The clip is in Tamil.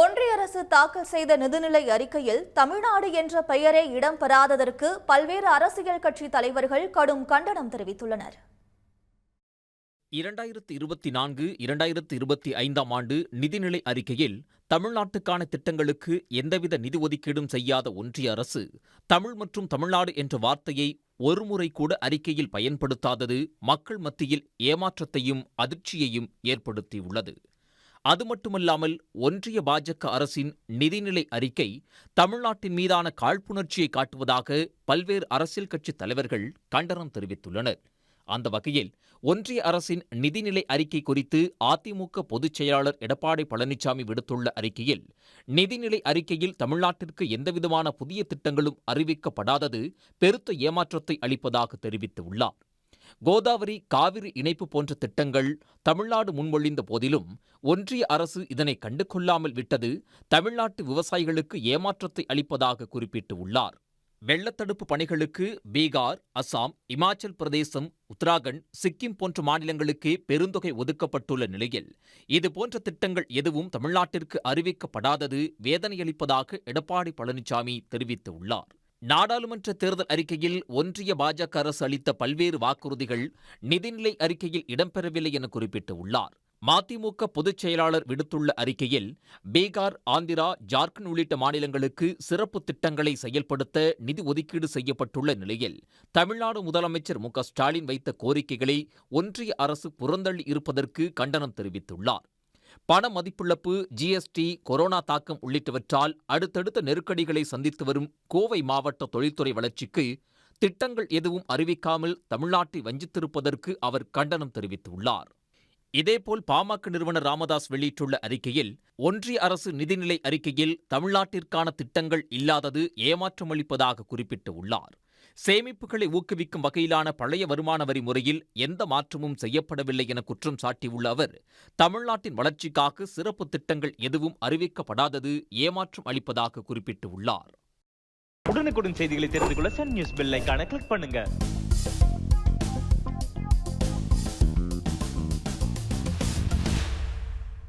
ஒன்றிய அரசு தாக்கல் செய்த நிதிநிலை அறிக்கையில் தமிழ்நாடு என்ற பெயரே இடம்பெறாததற்கு பல்வேறு அரசியல் கட்சி தலைவர்கள் கடும் கண்டனம் தெரிவித்துள்ளனர். 2024-2025 ஆண்டு நிதிநிலை அறிக்கையில் தமிழ்நாட்டுக்கான திட்டங்களுக்கு எந்தவித நிதி ஒதுக்கீடும் செய்யாத ஒன்றிய அரசு தமிழ் மற்றும் தமிழ்நாடு என்ற வார்த்தையை ஒருமுறை கூட அறிக்கையில் பயன்படுத்தாதது மக்கள் மத்தியில் ஏமாற்றத்தையும் அதிர்ச்சியையும் ஏற்படுத்தியுள்ளது. அது மட்டுமல்லாமல் ஒன்றிய பாஜக அரசின் நிதிநிலை அறிக்கை தமிழ்நாட்டின் மீதான காழ்ப்புணர்ச்சியை காட்டுவதாக பல்வேறு அரசியல் கட்சி தலைவர்கள் கண்டனம் தெரிவித்துள்ளனர். அந்த வகையில் ஒன்றிய அரசின் நிதிநிலை அறிக்கை குறித்து அதிமுக பொதுச் செயலாளர் எடப்பாடி பழனிசாமி விடுத்துள்ள அறிக்கையில், நிதிநிலை அறிக்கையில் தமிழ்நாட்டிற்கு எந்தவிதமான புதிய திட்டங்களும் அறிவிக்கப்படாதது பெருத்த ஏமாற்றத்தை அளிப்பதாக தெரிவித்துள்ளார். கோதாவரி, காவிரி இணைப்பு போன்ற திட்டங்கள் தமிழ்நாடு முன்மொழிந்த போதிலும் ஒன்றிய அரசு இதனை கண்டுகொள்ளாமல் விட்டது தமிழ்நாட்டு விவசாயிகளுக்கு ஏமாற்றத்தை அளிப்பதாக குறிப்பிட்டுள்ளார். வெள்ளத்தடுப்பு பணிகளுக்கு பீகார், அசாம், இமாச்சல் பிரதேசம், உத்தராகண்ட், சிக்கிம் போன்ற மாநிலங்களுக்கே பெருந்தொகை ஒதுக்கப்பட்டுள்ள நிலையில் இதுபோன்ற திட்டங்கள் எதுவும் தமிழ்நாட்டிற்கு அறிவிக்கப்படாதது வேதனையளிப்பதாக எடப்பாடி பழனிசாமி தெரிவித்துள்ளார். நாடாளுமன்ற தேர்தல் அறிக்கையில் ஒன்றிய பாஜக அரசு அளித்த பல்வேறு வாக்குறுதிகள் நிதிநிலை அறிக்கையில் இடம்பெறவில்லை என குறிப்பிட்டுள்ளார். மதிமுக பொதுச் செயலாளர் விடுத்துள்ள அறிக்கையில், பீகார், ஆந்திரா, ஜார்க்கண்ட் உள்ளிட்ட மாநிலங்களுக்கு சிறப்பு திட்டங்களை செயல்படுத்த நிதி ஒதுக்கீடு செய்யப்பட்டுள்ள நிலையில் தமிழ்நாடு முதலமைச்சர் மு.க.ஸ்டாலின் வைத்த கோரிக்கைகளை ஒன்றிய அரசு புறந்தள்ளி இருப்பதற்கு கண்டனம் தெரிவித்துள்ளார். பண மதிப்பிழப்பு, ஜிஎஸ்டி, கொரோனா தாக்கம் உள்ளிட்டவற்றால் அடுத்தடுத்த நெருக்கடிகளை சந்தித்து வரும் கோவை மாவட்ட தொழில்துறை வளர்ச்சிக்கு திட்டங்கள் எதுவும் அறிவிக்காமல் தமிழ்நாட்டை வஞ்சித்திருப்பதற்கு அவர் கண்டனம் தெரிவித்துள்ளார். இதேபோல் பாமக நிறுவனர் ராமதாஸ் வெளியிட்டுள்ள அறிக்கையில், ஒன்றிய அரசு நிதிநிலை அறிக்கையில் தமிழ்நாட்டிற்கான திட்டங்கள் இல்லாதது ஏமாற்றமளிப்பதாக குறிப்பிட்டுள்ளார். சேமிப்புகளை ஊக்குவிக்கும் வகையிலான பழைய வருமான வரி முறையில் எந்த மாற்றமும் செய்யப்படவில்லை என குற்றம் சாட்டியுள்ள அவர், தமிழ்நாட்டின் வளர்ச்சிக்காக சிறப்பு திட்டங்கள் எதுவும் அறிவிக்கப்படாதது ஏமாற்றம் அளிப்பதாக குறிப்பிட்டுள்ளார். உடனுக்குடன் செய்திகளை தெரிந்து கொள்ள சன் நியூஸ் பெல் ஐகானை கிளிக் பண்ணுங்க.